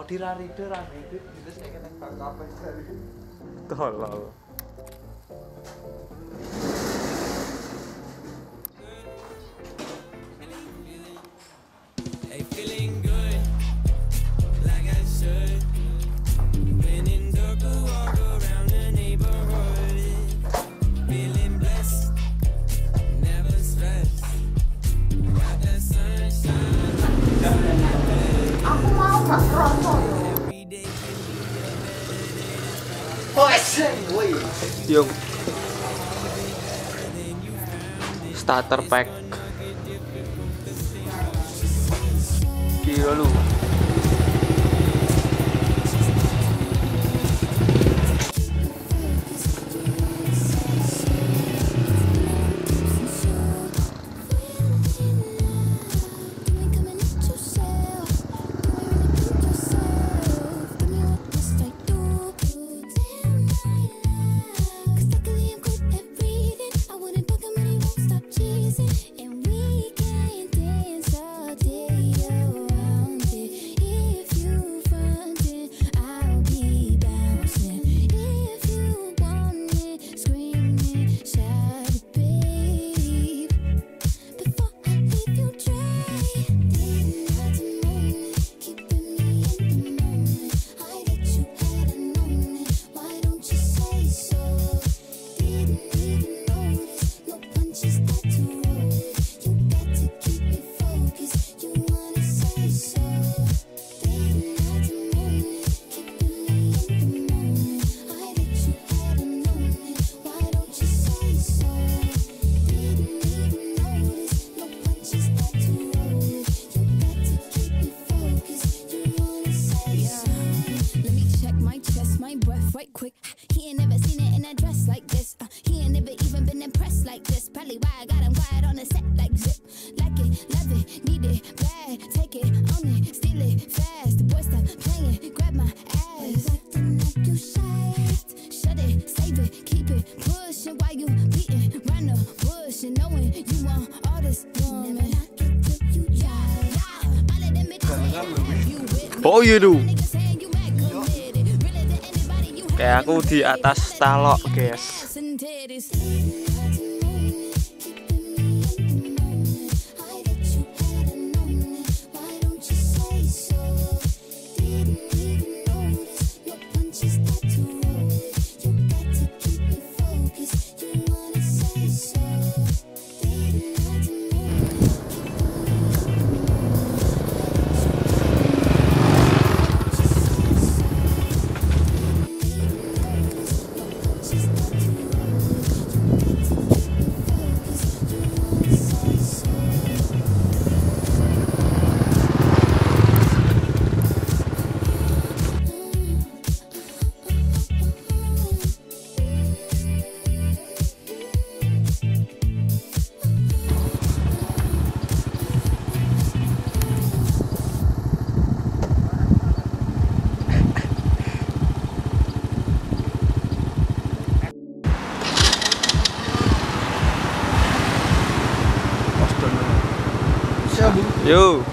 kok dirari itu saya kena apa sekali. Tolol. Aku mau gak kroso. Yung starter pack. Gila lu. Right quick, he ain't never seen it in a dress like this. He ain't never even been impressed like this. Probably why I got him quiet on the set like zip. Like it, love it, need it, bad. Take it, own it, steal it, fast. The boy stop playing, grab my ass. Acting like you shy. Shut it, save it, keep it pushing while you beating round the bush and knowing you want all this woman. Oh iya du. Kayak aku di atas talok, guys. Yo.